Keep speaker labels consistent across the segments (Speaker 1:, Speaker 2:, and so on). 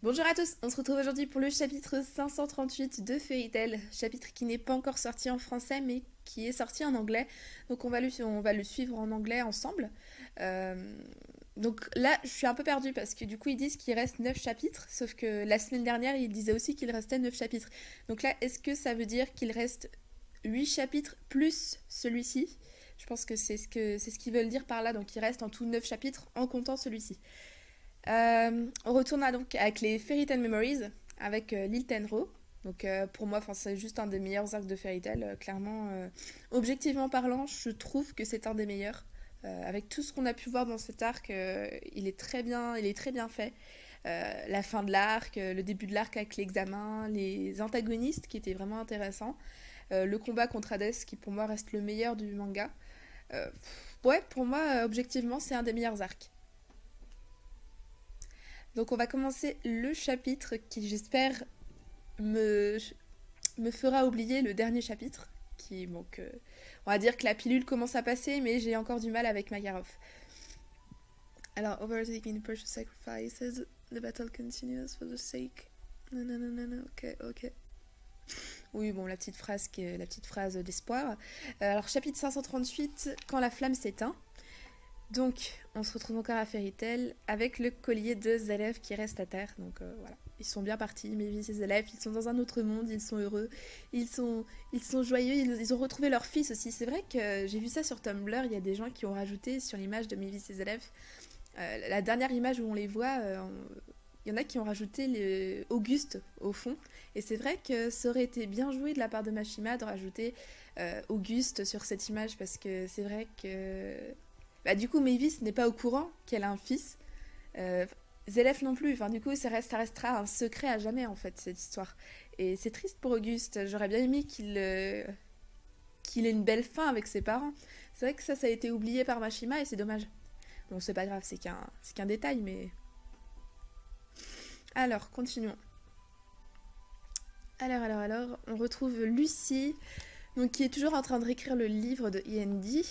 Speaker 1: Bonjour à tous, on se retrouve aujourd'hui pour le chapitre 538 de Fairy Tail, chapitre qui n'est pas encore sorti en français mais qui est sorti en anglais, donc on va le suivre en anglais ensemble. Euh, donc là, je suis un peu perdue parce que du coup ils disent qu'il reste 9 chapitres, sauf que la semaine dernière ils disaient aussi qu'il restait 9 chapitres. Donc là, est-ce que ça veut dire qu'il reste 8 chapitres plus celui-ci? Je pense que c'est ce qu'ils veulent dire par là, donc il reste en tout 9 chapitres en comptant celui-ci. On retourne donc avec les Fairy Tail Memories avec Lil Tenro. Donc pour moi, c'est juste un des meilleurs arcs de Fairy Tail. Clairement, objectivement parlant, je trouve que c'est un des meilleurs. Avec tout ce qu'on a pu voir dans cet arc, il est très bien fait. La fin de l'arc, le début de l'arc avec l'examen, les antagonistes qui étaient vraiment intéressants, le combat contre Hades qui pour moi reste le meilleur du manga. Ouais, pour moi, objectivement, c'est un des meilleurs arcs. Donc on va commencer le chapitre qui j'espère me, me fera oublier le dernier chapitre. On va dire que la pilule commence à passer, mais j'ai encore du mal avec Makarov. Alors, overtaking the precious sacrifices, the battle continues for the sake. Non, non, non, non, non, ok, ok. Oui, bon, la petite phrase d'espoir. Alors, chapitre 538, quand la flamme s'éteint. Donc, on se retrouve encore à Fairy Tail avec le collier de Zalef qui reste à terre. Donc voilà, ils sont bien partis, Mavis et Zalef, ils sont dans un autre monde, ils sont heureux, ils sont joyeux, ils ont retrouvé leur fils aussi. C'est vrai que j'ai vu ça sur Tumblr, il y a des gens qui ont rajouté sur l'image de Mavis et Zalef, la dernière image où on les voit, il y en a qui ont rajouté Auguste au fond. Et c'est vrai que ça aurait été bien joué de la part de Mashima de rajouter Auguste sur cette image parce que c'est vrai que bah, du coup, Mavis n'est pas au courant qu'elle a un fils. Euh, Zélef non plus. Enfin, du coup, ça restera un secret à jamais, en fait, cette histoire. Et c'est triste pour Auguste. J'aurais bien aimé qu'il ait une belle fin avec ses parents. C'est vrai que ça a été oublié par Mashima et c'est dommage. Bon, c'est pas grave, c'est qu'un détail, mais... Alors, continuons. Alors, on retrouve Lucie, donc, qui est toujours en train de réécrire le livre de Yendi.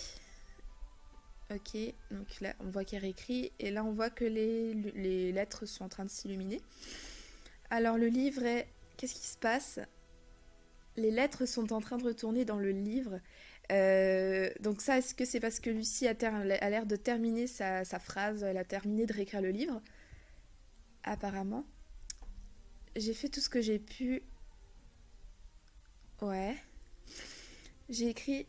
Speaker 1: Ok, donc là on voit qu'elle réécrit et là on voit que les lettres sont en train de s'illuminer. Alors le livre est... Qu'est-ce qui se passe? Les lettres sont en train de retourner dans le livre. Donc ça, est-ce que c'est parce que Lucie a l'air de terminer sa phrase, elle a terminé de réécrire le livre? Apparemment. J'ai fait tout ce que j'ai pu. Ouais. J'ai écrit...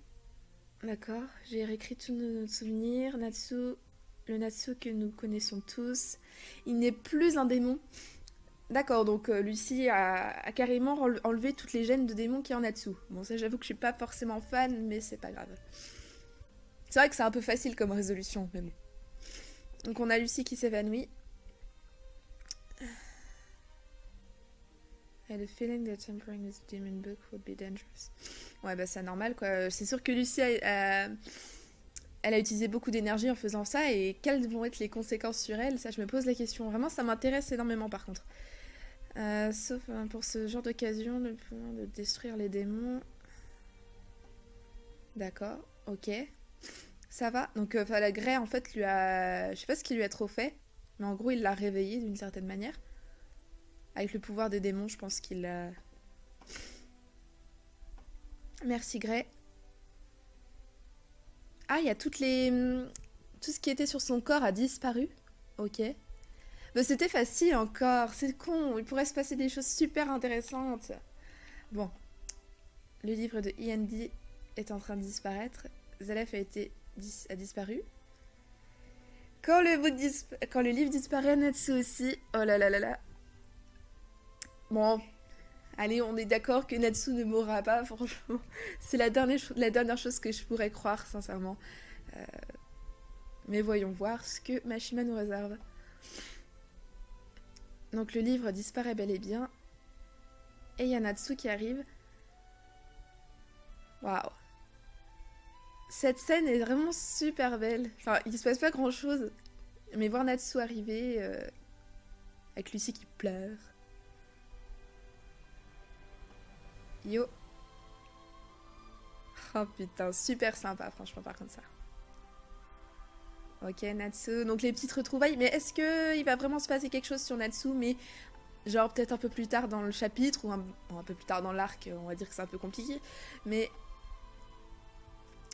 Speaker 1: D'accord, j'ai réécrit tous nos souvenirs. Le Natsu que nous connaissons tous. Il n'est plus un démon. D'accord, donc Lucie a carrément enlevé toutes les gènes de démons qu'il y en a dessous. Bon, ça j'avoue que je suis pas forcément fan, mais c'est pas grave. C'est vrai que c'est un peu facile comme résolution, mais bon. Donc on a Lucie qui s'évanouit. I had a feeling that tampering with the demon book would be dangerous. Ouais, bah c'est normal quoi. C'est sûr que Lucie elle a utilisé beaucoup d'énergie en faisant ça et quelles vont être les conséquences sur elle? Ça, je me pose la question. Vraiment, ça m'intéresse énormément par contre. Sauf pour ce genre d'occasion, le pouvoir de détruire les démons. D'accord, ok. Ça va. Donc, la Grey, en fait, lui a... Je sais pas ce qu'il lui a trop fait, mais en gros, il l'a réveillée d'une certaine manière. Avec le pouvoir des démons, je pense qu'il l'a... Merci, Grey. Ah, il y a toutes les... Tout ce qui était sur son corps a disparu. Ok. Mais c'était facile encore, c'est con, il pourrait se passer des choses super intéressantes. Bon, le livre de E&D est en train de disparaître. Zalef a disparu. Quand le livre disparaît, Natsu aussi. Oh là là là là. Bon, allez, on est d'accord que Natsu ne mourra pas, franchement. C'est la dernière chose que je pourrais croire, sincèrement. Mais voyons voir ce que Mashima nous réserve. Donc le livre disparaît bel et bien. Et il y a Natsu qui arrive. Waouh. Cette scène est vraiment super belle. Enfin, il se passe pas grand chose. Mais voir Natsu arriver avec Lucie qui pleure. Yo. Oh putain, super sympa franchement par contre ça. Ok, Natsu. Donc les petites retrouvailles. Mais est-ce qu'il va vraiment se passer quelque chose sur Natsu? Mais Genre peut-être un peu plus tard dans le chapitre, ou un peu plus tard dans l'arc, on va dire que c'est un peu compliqué. Mais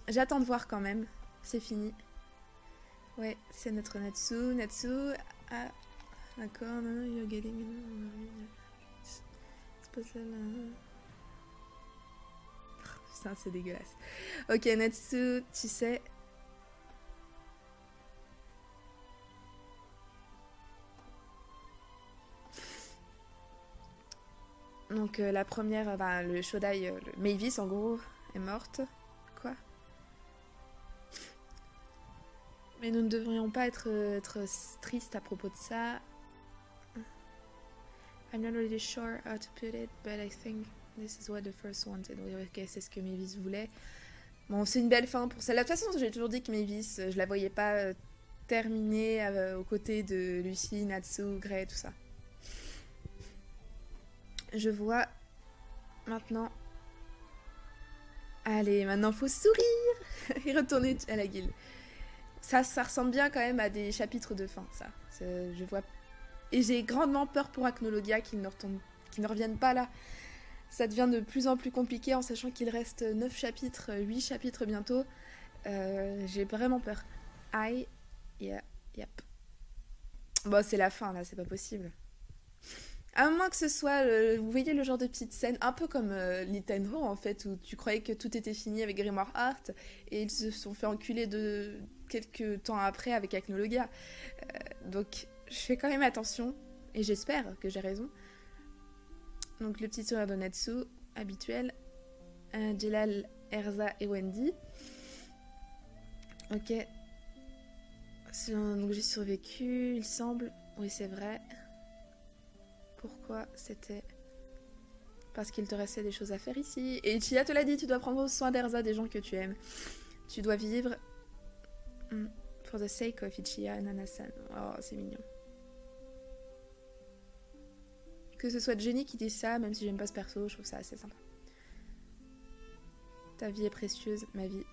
Speaker 1: j'attends de voir quand même. C'est fini. Ouais, c'est notre Natsu. Natsu, ah, d'accord, non, you're getting... C'est pas ça là... Putain, c'est dégueulasse. Ok, Natsu, tu sais... Donc la première, le Shodai, le Mavis en gros, est morte. Quoi? Mais nous ne devrions pas être tristes à propos de ça. I'm not really sure how to put it, but I think this is what the first wanted. Oui, ok, c'est ce que Mavis voulait. Bon, c'est une belle fin pour celle-là. De toute façon, j'ai toujours dit que Mavis, je la voyais pas terminer aux côtés de Lucy, Natsu, Grey, tout ça. Je vois maintenant. Allez, maintenant faut sourire et retourner à la guilde. Ça ressemble bien quand même à des chapitres de fin, ça. Je vois. Et j'ai grandement peur pour Acnologia qu'ils ne reviennent pas là. Ça devient de plus en plus compliqué en sachant qu'il reste 9 chapitres, 8 chapitres bientôt. J'ai vraiment peur. Aïe. Yeah, yep. Bon, c'est la fin là, c'est pas possible. À moins que ce soit, vous voyez le genre de petite scène, un peu comme Litanho en fait, où tu croyais que tout était fini avec Grimoire Heart, et ils se sont fait enculer de quelques temps après avec Acnologia. Donc je fais quand même attention, et j'espère que j'ai raison. Donc le petit sourire de Natsu, habituel. Jelal, Erza et Wendy. Ok. Donc j'ai survécu, il semble. Oui, c'est vrai. Pourquoi c'était... Parce qu'il te restait des choses à faire ici. Et Ichiya te l'a dit, tu dois prendre soin d'Erza, des gens que tu aimes. Tu dois vivre... For the sake of Ichiya et Nana-san. Oh, c'est mignon. Que ce soit Jenny qui dit ça, même si j'aime pas ce perso, je trouve ça assez sympa. Ta vie est précieuse, ma vie.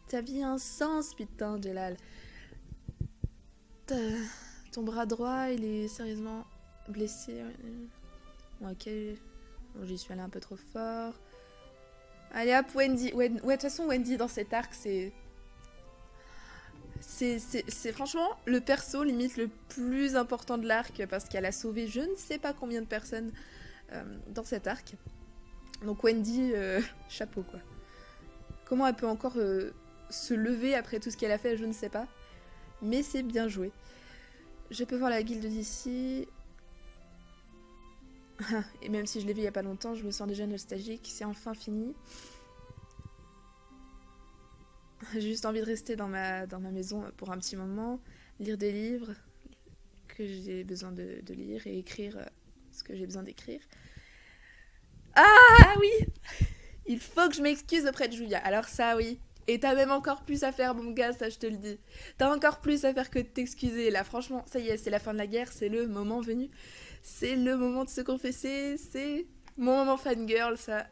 Speaker 1: Ta vie a un sens, putain, Jelal. Ton bras droit, il est sérieusement blessé. Ok. Bon, j'y suis allée un peu trop fort. Allez hop, Wendy. Ouais, de toute façon, Wendy, dans cet arc, c'est franchement le perso limite le plus important de l'arc parce qu'elle a sauvé je ne sais pas combien de personnes dans cet arc. Donc Wendy, chapeau quoi. Comment elle peut encore se lever après tout ce qu'elle a fait, je ne sais pas. Mais c'est bien joué. Je peux voir la guilde d'ici. Et même si je l'ai vu il y a pas longtemps, je me sens déjà nostalgique. C'est enfin fini. J'ai juste envie de rester dans ma maison pour un petit moment, lire des livres que j'ai besoin de lire et écrire ce que j'ai besoin d'écrire. Ah oui! Il faut que je m'excuse auprès de Julia. Alors ça oui. Et t'as même encore plus à faire mon gars, ça je te le dis. T'as encore plus à faire que de t'excuser. Là franchement, ça y est, c'est la fin de la guerre, c'est le moment venu. C'est le moment de se confesser, c'est mon moment fangirl, ça.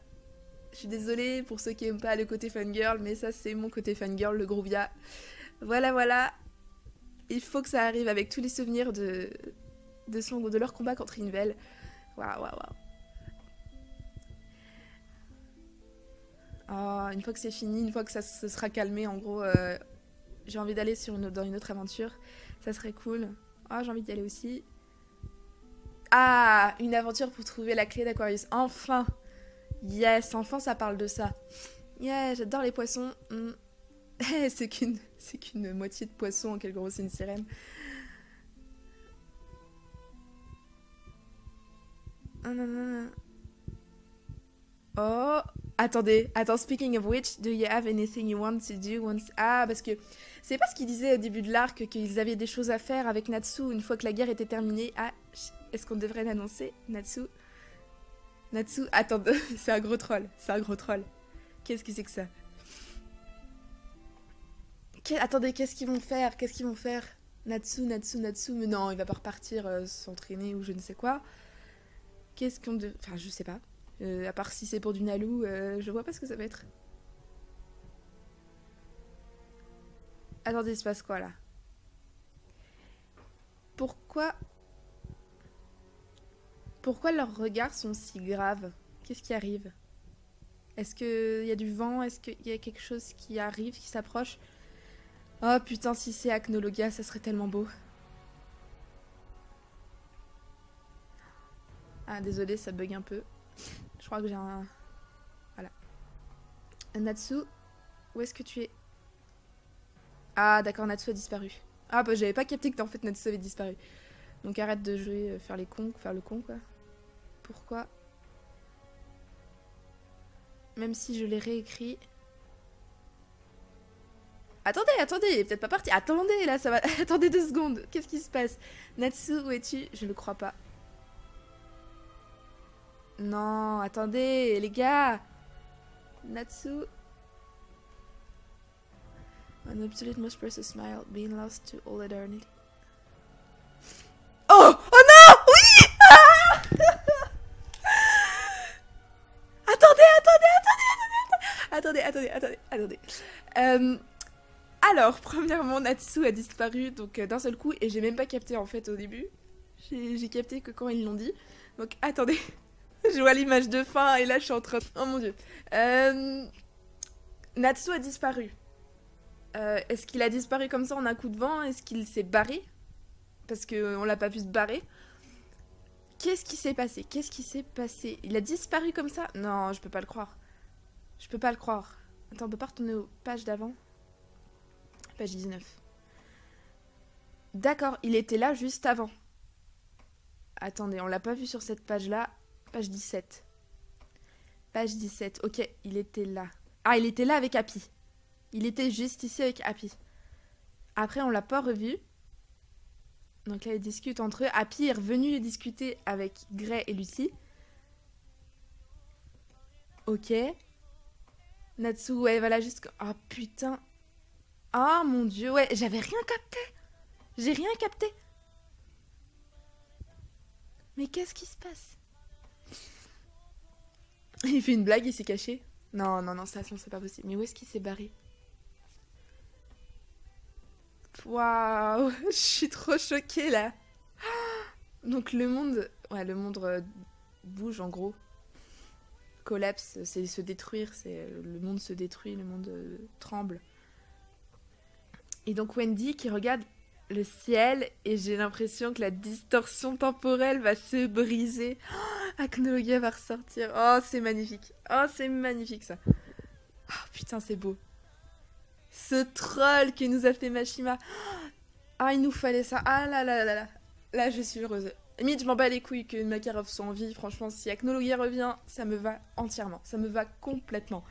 Speaker 1: Je suis désolée pour ceux qui aiment pas le côté fangirl, mais ça c'est mon côté fangirl, le Groovia. Voilà, voilà. Il faut que ça arrive avec tous les souvenirs de leur combat contre Invel. Waouh, waouh, waouh. Oh, une fois que c'est fini, une fois que ça se sera calmé, en gros, j'ai envie d'aller dans une autre aventure. Ça serait cool. Oh, j'ai envie d'y aller aussi. Ah, une aventure pour trouver la clé d'Aquarius. Enfin! Yes, enfin ça parle de ça. Yeah, j'adore les poissons. C'est qu'une moitié de poisson, en quelque gros c'est une sirène. Oh, attendez, speaking of which, do you have anything you want to do once... Ah, parce que c'est pas ce qu'ils disaient au début de l'arc, qu'ils avaient des choses à faire avec Natsu une fois que la guerre était terminée. Ah, est-ce qu'on devrait l'annoncer, Natsu? Natsu, attends, c'est un gros troll, Qu'est-ce que c'est que ça? Attendez, qu'est-ce qu'ils vont faire? Natsu, mais non, il va pas repartir s'entraîner ou je ne sais quoi. Qu'est-ce qu'on devrait... Enfin, je sais pas. À part si c'est pour du Nalu, je vois pas ce que ça va être. Attendez, il se passe quoi là? Pourquoi Pourquoi leurs regards sont si graves? Qu'est-ce qui arrive? Est-ce qu'il y a du vent? Est-ce qu'il y a quelque chose qui arrive, qui s'approche? Oh putain, si c'est Acnologia, ça serait tellement beau. Ah, désolé, ça bug un peu. Je crois que j'ai un... Voilà. Natsu, où est-ce que tu es? Ah, d'accord, Natsu a disparu. Ah, bah j'avais pas capté que en fait Natsu avait disparu. Donc arrête de jouer, faire le con, quoi. Pourquoi? Même si je l'ai réécrit... Attendez, attendez, il est peut-être pas parti. Attendez, là, ça va... Attendez 2 secondes. Qu'est-ce qui se passe? Natsu, où es-tu? Je le crois pas. Non, attendez, les gars. Natsu. An absolute most precious smile, being lost to all eternity. Oh! Oh non! Oui! Ah! Attendez. Alors, premièrement, Natsu a disparu donc d'un seul coup et j'ai même pas capté en fait au début. J'ai capté que quand ils l'ont dit. Donc attendez, je vois l'image de fin et là je suis en train de... Oh mon dieu. Natsu a disparu. Est-ce qu'il a disparu comme ça en un coup de vent? Est-ce qu'il s'est barré? Parce qu'on l'a pas vu se barrer. Qu'est-ce qui s'est passé? Qu'est-ce qui s'est passé? Il a disparu comme ça? Non, je peux pas le croire. Je peux pas le croire. Attends, on peut pas retourner aux pages d'avant? Page 19. D'accord, il était là juste avant. Attendez, on l'a pas vu sur cette page-là. Page 17. Page 17. Ok, il était là. Ah, il était là avec Happy. Il était juste ici avec Happy. Après, on l'a pas revu. Donc là, ils discutent entre eux. Happy est revenu discuter avec Gray et Lucy. Ok. Natsu, ouais, voilà, juste... Oh, putain. Oh, mon dieu, ouais, j'avais rien capté. J'ai rien capté. Mais qu'est-ce qui se passe? Il fait une blague, il s'est caché. Non, non, non, ça, c'est pas possible. Mais où est-ce qu'il s'est barré? Waouh, je suis trop choquée, là. Donc le monde... Ouais, le monde bouge, en gros. Collapse, c'est se détruire. Le monde se détruit, le monde tremble. Et donc Wendy qui regarde le ciel et j'ai l'impression que la distorsion temporelle va se briser. Oh, Acnologia va ressortir. Oh, c'est magnifique. Oh, c'est magnifique ça. Oh, putain, c'est beau. Ce troll que nous a fait Mashima. Ah, il nous fallait ça. Ah là là là là. Là, je suis heureuse. Limite, je m'en bats les couilles que Makarov soit en vie. Franchement, si Acnologia revient, ça me va entièrement. Ça me va complètement.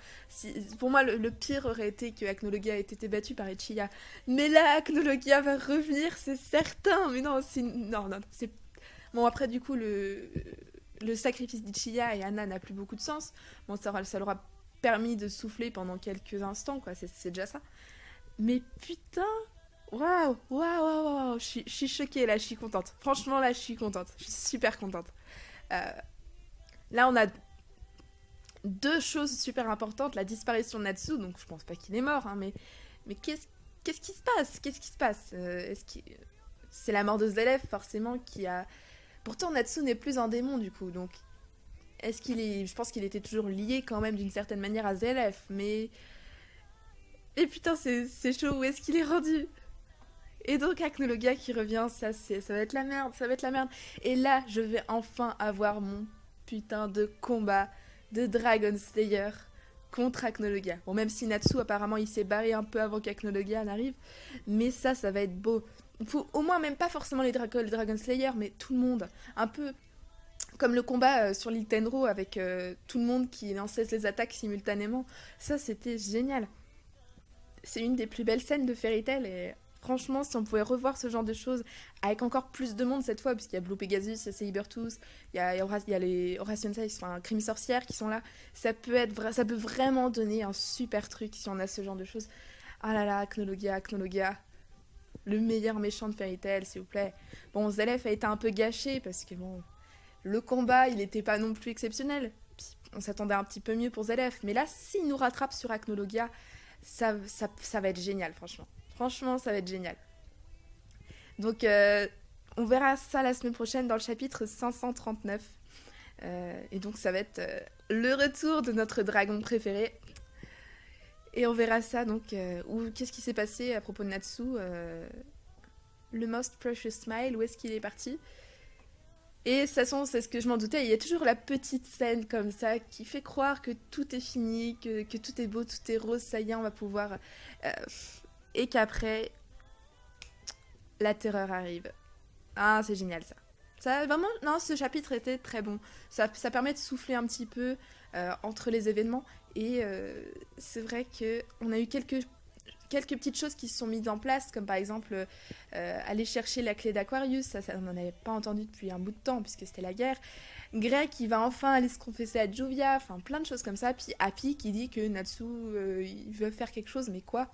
Speaker 1: Pour moi, le pire aurait été que Acnologia ait été battu par Ichiya. Mais là, Acnologia va revenir, c'est certain. Mais non, non, c'est... Bon, après, du coup, le sacrifice d'Ichiya et Anna n'a plus beaucoup de sens. Bon, ça leur a permis de souffler pendant quelques instants, quoi. C'est déjà ça. Mais putain... Waouh, waouh, waouh, waouh, je suis choquée là, je suis contente. Franchement, là, je suis contente. Je suis super contente. Là, on a 2 choses super importantes. La disparition de Natsu, donc je pense pas qu'il est mort, hein, mais qu'est-ce qui se passe? Qu'est-ce qui se passe? C'est la mort de Zelef, forcément, qui a... Pourtant, Natsu n'est plus un démon, du coup, donc... Est-ce qu'il est... Je pense qu'il était toujours lié, quand même, d'une certaine manière à Zelef, mais... Et putain, c'est chaud, où est-ce qu'il est rendu? Et donc Acnologia qui revient, ça va être la merde, ça va être la merde. Et là, je vais enfin avoir mon putain de combat de Dragon Slayer contre Acnologia. Bon, même si Natsu, apparemment, il s'est barré un peu avant qu'Acnologia n'arrive. Mais ça va être beau. Faut, au moins, même pas forcément les Dragon Slayer, mais tout le monde. Un peu comme le combat sur l'île Tenro avec tout le monde qui lançait les attaques simultanément. Ça, c'était génial. C'est une des plus belles scènes de Fairy Tail et... Franchement, si on pouvait revoir ce genre de choses avec encore plus de monde cette fois, puisqu'il y a Blue Pegasus, il y a Sabertooth, il y a les Horation Saints, enfin Crime Sorcière qui sont là, ça peut vraiment donner un super truc si on a ce genre de choses. Ah là là, Acnologia, le meilleur méchant de Fairy Tail, s'il vous plaît. Bon, Zelef a été un peu gâché parce que bon, le combat, il n'était pas non plus exceptionnel. Puis, on s'attendait un petit peu mieux pour Zelef, mais là, s'il nous rattrape sur Acnologia, ça va être génial, franchement. Franchement, ça va être génial. Donc, on verra ça la semaine prochaine dans le chapitre 539. Et donc ça va être le retour de notre dragon préféré. Et on verra ça donc, qu'est-ce qui s'est passé à propos de Natsu, le Most Precious Smile, où est-ce qu'il est parti. Et de toute façon, c'est ce que je m'en doutais, il y a toujours la petite scène comme ça qui fait croire que tout est fini, que tout est beau, tout est rose, ça y est, on va pouvoir... et qu'après, la terreur arrive. Ah, c'est génial ça. Ça, vraiment, non, ce chapitre était très bon. Ça permet de souffler un petit peu entre les événements. Et c'est vrai qu'on a eu quelques petites choses qui se sont mises en place, comme par exemple aller chercher la clé d'Aquarius. Ça, on n'en avait pas entendu depuis un bout de temps, puisque c'était la guerre. Greg qui va enfin aller se confesser à Juvia, enfin plein de choses comme ça. Puis Happy qui dit que Natsu, il veut faire quelque chose, mais quoi?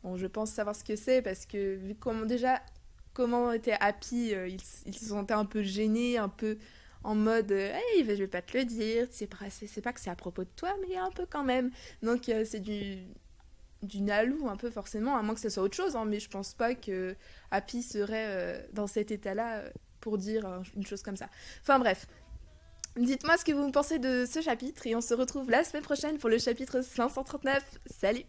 Speaker 1: Bon, je pense savoir ce que c'est, parce que vu comment était Happy, il se sentait un peu gêné, un peu en mode hey, je vais pas te le dire, c'est pas que c'est à propos de toi, mais un peu quand même. Donc c'est du Nalu un peu forcément, à moins que ce soit autre chose, hein, mais je pense pas que Happy serait dans cet état-là pour dire une chose comme ça. Enfin bref, dites-moi ce que vous pensez de ce chapitre et on se retrouve la semaine prochaine pour le chapitre 539. Salut!